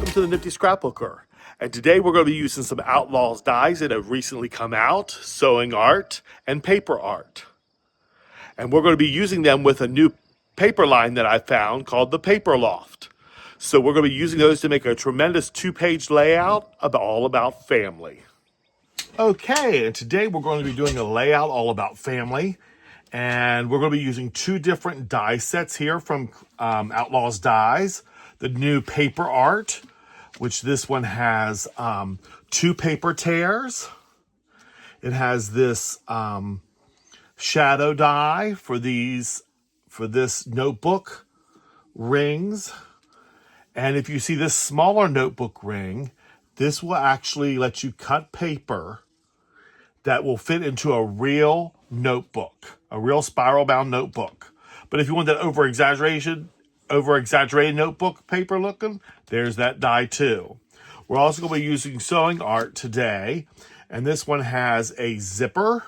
welcome to the Nifty Scrapbooker. And today we're going to be using some Outlaws dies that have recently come out, sewing art and paper art. And we're going to be using them with a new paper line that I found called the Paper Loft. So we're going to be using those to make a tremendous two-page layout all about family. Okay, and today we're going to be doing a layout all about family. And we're going to be using two different die sets here from Outlaws Dies. The new paper art, which this one has two paper tears. It has this shadow die for this notebook rings. And if you see this smaller notebook ring, this will actually let you cut paper that will fit into a real notebook, a real spiral bound notebook. But if you want that over-exaggerated notebook paper looking, there's that die too. We're also going to be using sewing art today, and this one has a zipper.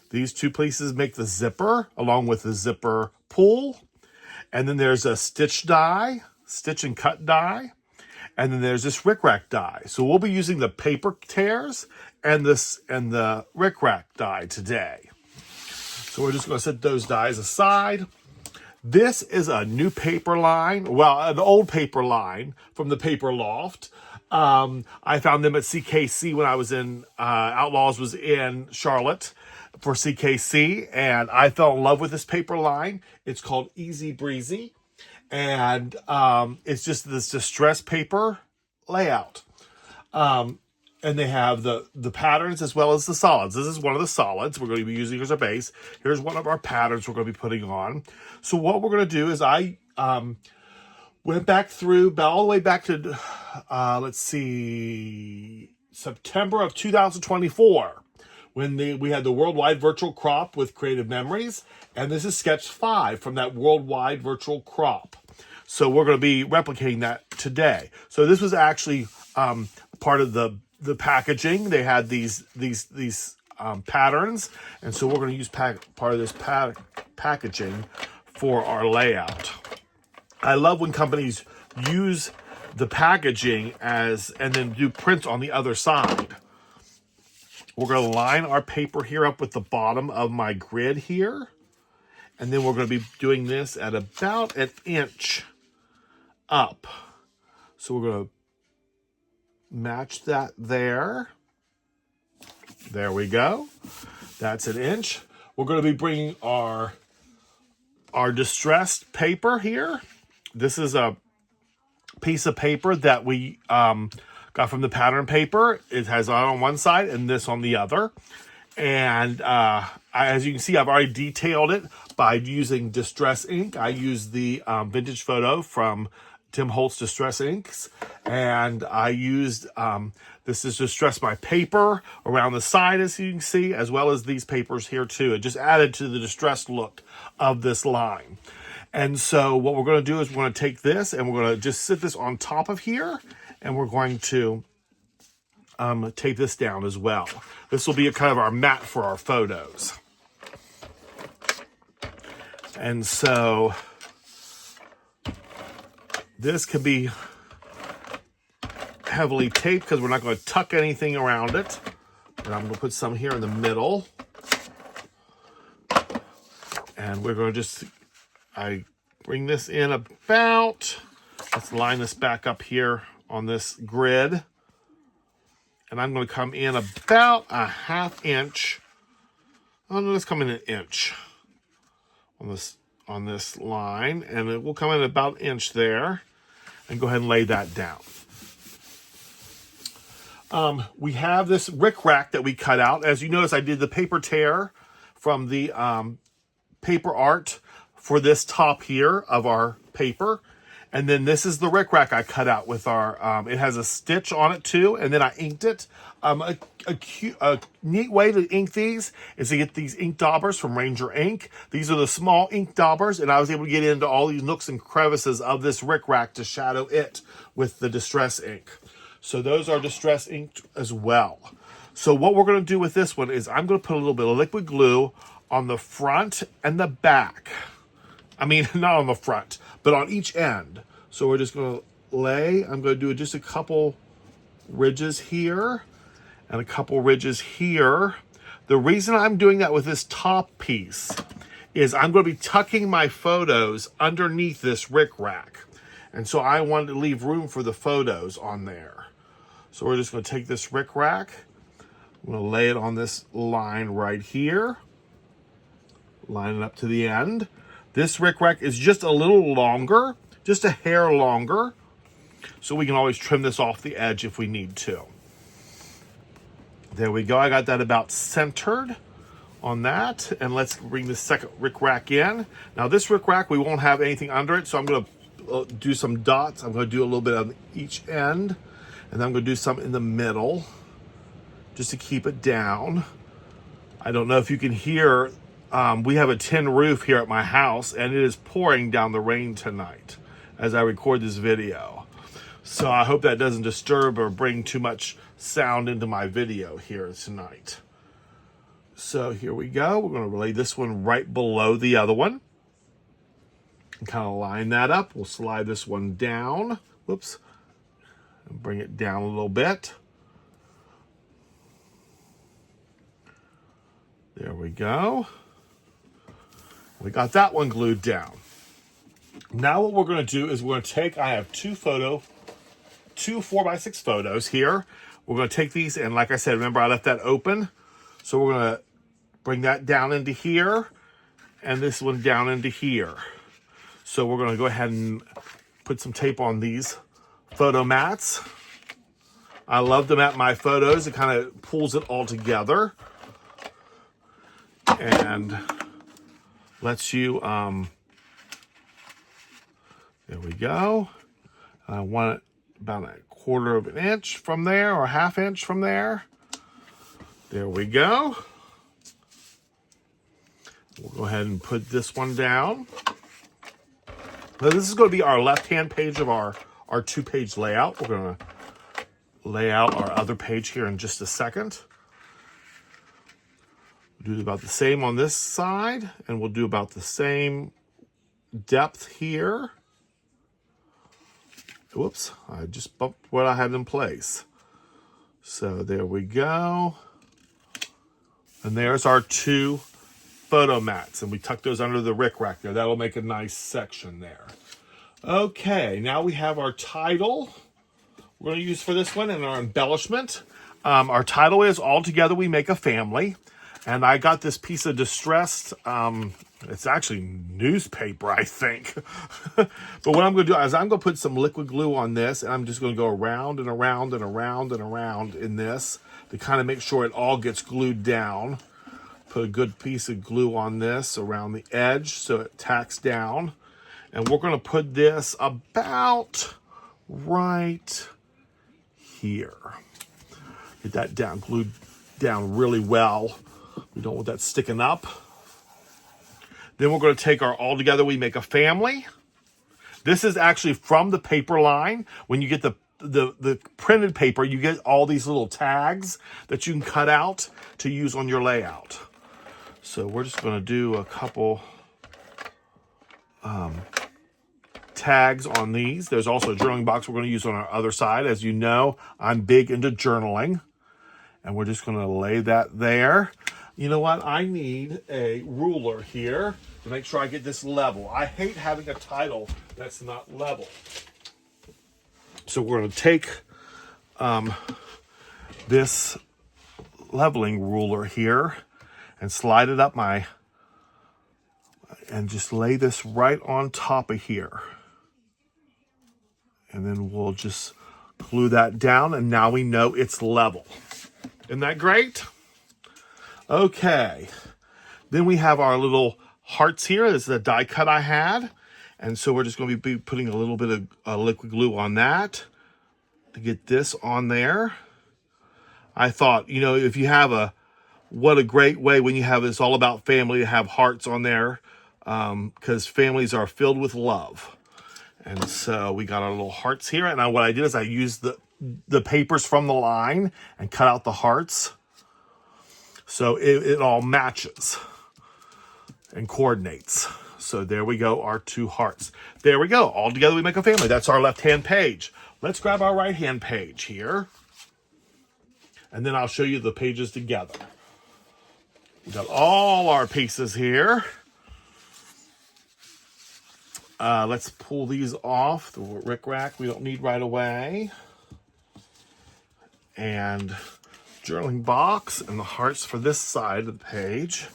These two pieces make the zipper along with the zipper pull. And then there's a stitch die, stitch and cut die. And then there's this rickrack die. So we'll be using the paper tears and the rickrack die today. So we're just going to set those dies aside. This is a new paper line, well, an old paper line from the Paper Loft. I found them at CKC when I was in, Outlaws was in Charlotte for CKC, and I fell in love with this paper line. It's called Easy Breezy, and it's just this distress paper layout. And they have the patterns as well as the solids. This is one of the solids we're going to be using as our base. Here's one of our patterns we're going to be putting on. So what we're going to do is I went back through, all the way back to, let's see, September of 2024, when we had the Worldwide Virtual Crop with Creative Memories. And this is sketch 5 from that Worldwide Virtual Crop. So we're going to be replicating that today. So this was actually part of the packaging. They had these patterns, and so we're going to use part of this packaging for our layout. I love when companies use the packaging and then do prints on the other side. We're going to line our paper here up with the bottom of my grid here, and then we're going to be doing this at about an inch up. So we're going to match that there. There we go. That's an inch. We're going to be bringing our distressed paper here. This is a piece of paper that we got from the pattern paper. It has on one side and this on the other. And as you can see, I've already detailed it by using Distress ink. I used the Vintage Photo from Tim Holtz Distress Inks, and I used this is Distress my paper around the side, as you can see, as well as these papers here too. It just added to the distressed look of this line. And so what we're going to do is we're going to take this and we're going to just sit this on top of here, and we're going to tape this down as well. This will be a kind of our mat for our photos. And so this can be heavily taped because we're not going to tuck anything around it. And I'm going to put some here in the middle. And we're going to I bring this in about, let's line this back up here on this grid. And I'm going to come in about a ½ inch. Oh no, let's come in an inch on this line, and it will come in about an inch there, and go ahead and lay that down. We have this rickrack that we cut out. As you notice, I did the paper tear from the paper art for this top here of our paper. And then this is the rickrack I cut out with our, it has a stitch on it too, and then I inked it. A neat way to ink these is to get these ink daubers from Ranger Ink. These are the small ink daubers, and I was able to get into all these nooks and crevices of this rickrack to shadow it with the Distress ink. So those are Distress inked as well. So what we're going to do with this one is I'm going to put a little bit of liquid glue on the front and the back. I mean, not on the front, but on each end. So we're just going to lay. I'm going to do just a couple ridges here and a couple ridges here. The reason I'm doing that with this top piece is I'm going to be tucking my photos underneath this rickrack. And so I wanted to leave room for the photos on there. So we're just going to take this rickrack. I'm going to lay it on this line right here. Line it up to the end. This rickrack is just a little longer, just a hair longer. So we can always trim this off the edge if we need to. There we go. I got that about centered on that. And let's bring the second rickrack in. Now this rickrack, we won't have anything under it. So I'm going to do some dots. I'm going to do a little bit on each end. And then I'm going to do some in the middle just to keep it down. I don't know if you can hear, we have a tin roof here at my house and it is pouring down the rain tonight as I record this video. So I hope that doesn't disturb or bring too much sound into my video here tonight. So here we go. We're going to lay this one right below the other one. And kind of line that up. We'll slide this one down. Whoops. And bring it down a little bit. There we go. We got that one glued down. Now what we're going to do is we're going to take, I have two 4x6 photos here. We're going to take these and like I said, remember I left that open. So we're going to bring that down into here and this one down into here. So we're going to go ahead and put some tape on these photo mats. I love them at my photos. It kind of pulls it all together and lets you, there we go. I want it about a 1/4 of an inch from there or 1/2 inch from there. There we go. We'll go ahead and put this one down. Now this is going to be our left-hand page of our 2-page layout. We're going to lay out our other page here in just a second. We'll do about the same on this side, and we'll do about the same depth here. Whoops, I just bumped what I had in place. So there we go. And there's our 2 photo mats, and we tuck those under the rickrack there. That'll make a nice section there. Okay, now we have our title we're going to use for this one and our embellishment. Our title is All Together We Make a Family. And I got this piece of distressed, it's actually newspaper, I think. But what I'm going to do is I'm going to put some liquid glue on this, and I'm just going to go around and around and around and around in this to kind of make sure it all gets glued down. Put a good piece of glue on this around the edge so it tacks down. And we're going to put this about right here. Get that down, glued down really well. We don't want that sticking up. Then we're going to take our All Together We Make a Family. This is actually from the paper line. When you get the printed paper, you get all these little tags that you can cut out to use on your layout. So we're just going to do a couple tags on these. There's also a journaling box we're going to use on our other side. As you know, I'm big into journaling. And we're just going to lay that there. You know what? I need a ruler here to make sure I get this level. I hate having a title that's not level. So we're going to take this leveling ruler here and slide it up and just lay this right on top of here. And then we'll just glue that down, and now we know it's level. Isn't that great? Okay. Then we have our little hearts here. This is a die cut I had. And so we're just going to be putting a little bit of liquid glue on that to get this on there. I thought, you know, if you have what a great way when you have It's All About Family to have hearts on there, because families are filled with love. And so we got our little hearts here. And what I did is I used the papers from the line and cut out the hearts. So it all matches and coordinates. So there we go, our 2 hearts. There we go. All together we make a family. That's our left-hand page. Let's grab our right-hand page here. And then I'll show you the pages together. We got all our pieces here. Let's pull these off. The rickrack we don't need right away. And journaling box and the hearts for this side of the page.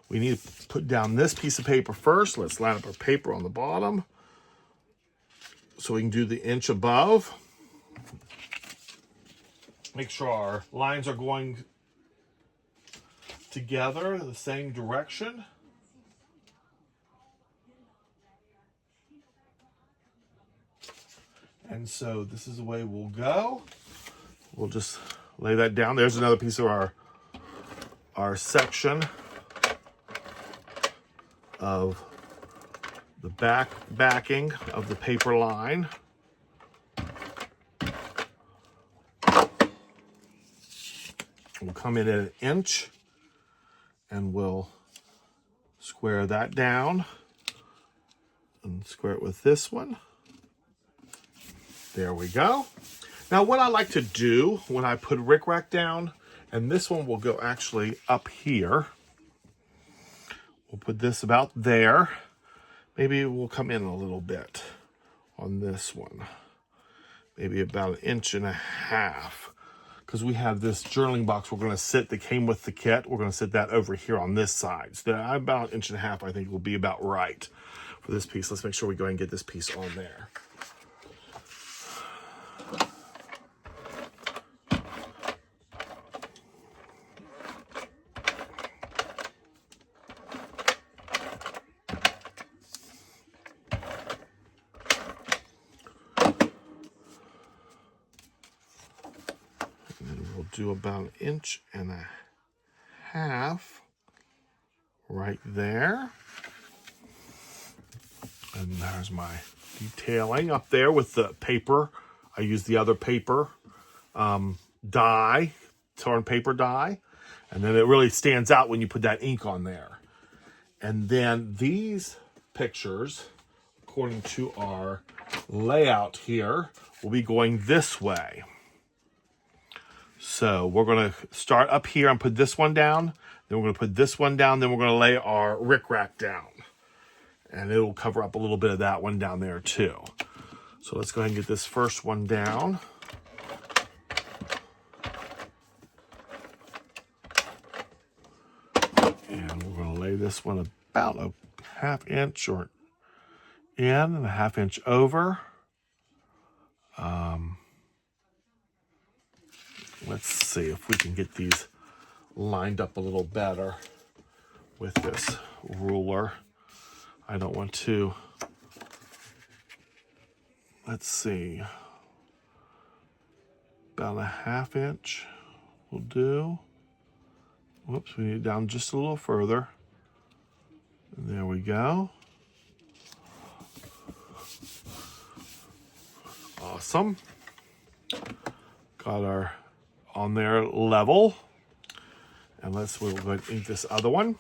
We need to put down this piece of paper first. Let's line up our paper on the bottom so we can do the inch above. Make sure our lines are going together in the same direction. And so this is the way we'll go. We'll just lay that down. There's another piece of our section of the backing of the paper line. We'll come in at 1 inch and we'll square that down and square it with this one. There we go. Now what I like to do when I put rickrack down, and this one will go actually up here. We'll put this about there. Maybe we'll come in a little bit on this one. Maybe about 1.5 inches. Because we have this journaling box we're going to sit that came with the kit. We're going to sit that over here on this side. So about 1.5 inches I think will be about right for this piece. Let's make sure we go ahead and get this piece on there. Do about 1.5 inches right there. And there's my detailing up there with the paper. I use the other paper die, torn paper die. And then it really stands out when you put that ink on there. And then these pictures, according to our layout here, will be going this way. So we're going to start up here and put this one down. Then we're going to put this one down. Then we're going to lay our rickrack down. And it will cover up a little bit of that one down there too. So let's go ahead and get this first one down. And we're going to lay this one about 1/2 inch or in and 1/2 inch over. Let's see if we can get these lined up a little better with this ruler. I don't want to. Let's see. About 1/2 inch will do. Whoops, we need it down just a little further. There we go. Awesome. Got our on there level. And we'll go ahead and ink this other one.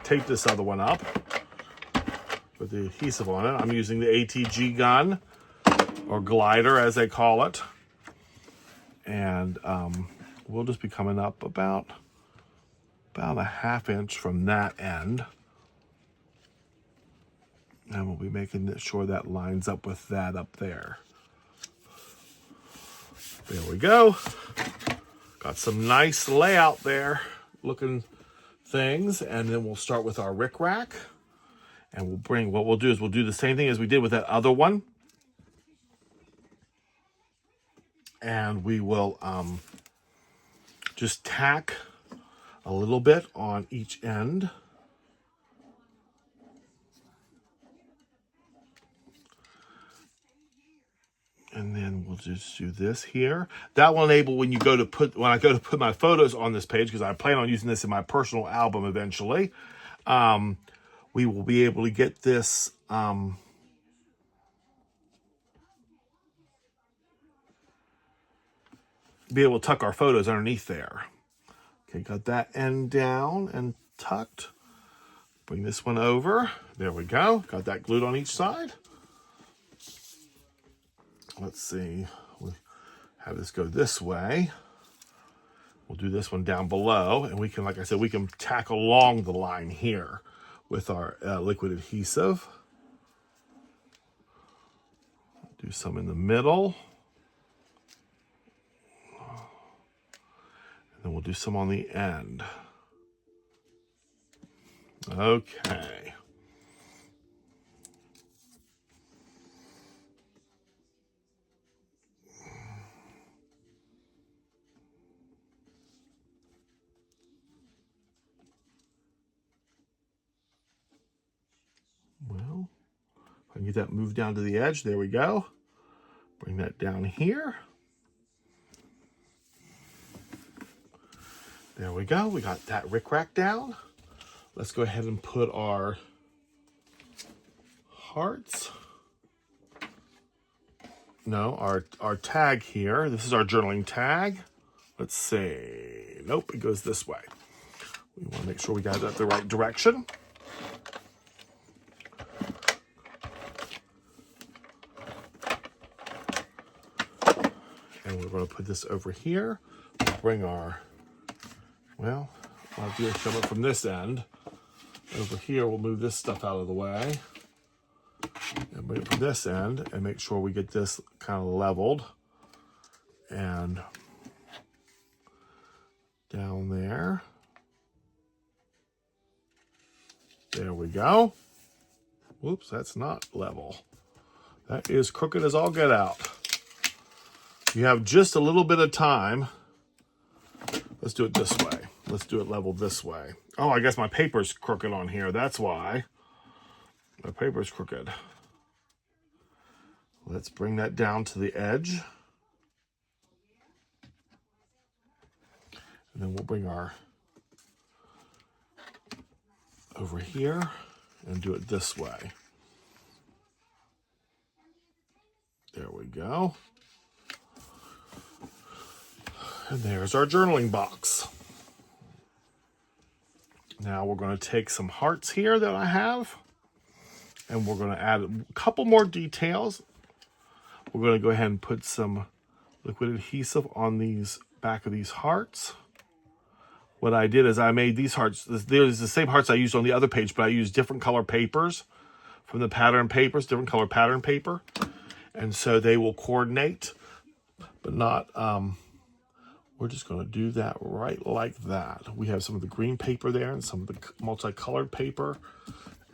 Tape this other one up with the adhesive on it. I'm using the ATG gun, or glider as they call it. And we'll just be coming up about 1/2 inch from that end. And we'll be making sure that lines up with that up there. There we go. Got some nice layout there looking things. And then we'll start with our rickrack. And what we'll do is we'll do the same thing as we did with that other one. And we will just tack a little bit on each end. And then we'll just do this here. That will enable when I go to put my photos on this page, because I plan on using this in my personal album eventually. We will be able to get this be able to tuck our photos underneath there. Okay, got that end down and tucked. Bring this one over. There we go. Got that glued on each side. Let's see. We have this go this way. We'll do this one down below, and we can, like I said, we can tack along the line here with our liquid adhesive. Do some in the middle. And then we'll do some on the end. Okay. Well, if I can get that moved down to the edge, there we go. Bring that down here. There we go. We got that rickrack down. Let's go ahead and put our hearts. No, our tag here. This is our journaling tag. Let's see. Nope, it goes this way. We want to make sure we got it the right direction. And we're going to put this over here. Bring our, well, I'll do a shove it from this end. Over here, we'll move this stuff out of the way. And bring it from this end and make sure we get this kind of leveled. And down there. There we go. Whoops, that's not level. That is crooked as all get out. You have just a little bit of time. Let's do it this way. Let's do it level this way. Oh, I guess my paper's crooked on here. That's why. My paper's crooked. Let's bring that down to the edge. And then we'll bring our over here and do it this way. There we go. And there's our journaling box. Now we're going to take some hearts here that I have, and we're going to add a couple more details. We're going to go ahead and put some liquid adhesive on these back of these hearts. What I did is I made these hearts. There's the same hearts I used on the other page, but I used different color papers from the pattern papers, different color pattern paper. And so they will coordinate, but not, we're just going to do that right like that. We have some of the green paper there and some of the multicolored paper.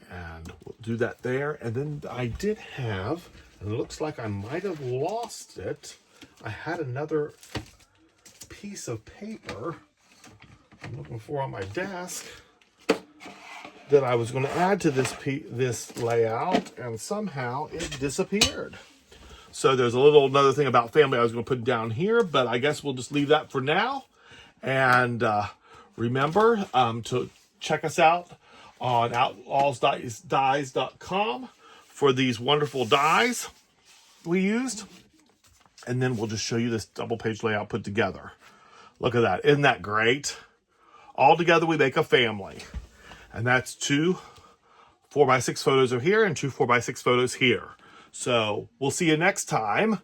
And we'll do that there. And then I did have, and it looks like I might have lost it. I had another piece of paper I'm looking for on my desk that I was going to add to this layout, and somehow it disappeared. So there's another thing about family I was going to put down here, but I guess we'll just leave that for now. And remember to check us out on outlawsdies.com for these wonderful dies we used. And then we'll just show you this double page layout put together. Look at that. Isn't that great? All together we make a family. And that's 2 4x6 photos over here and 2 4x6 photos here. So we'll see you next time,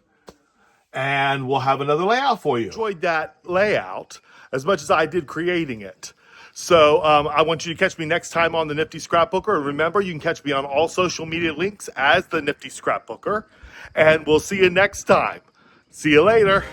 and we'll have another layout for you. Enjoyed that layout as much as I did creating it. So I want you to catch me next time on the Nifty Scrapbooker. And remember, you can catch me on all social media links as the Nifty Scrapbooker. And we'll see you next time. See you later.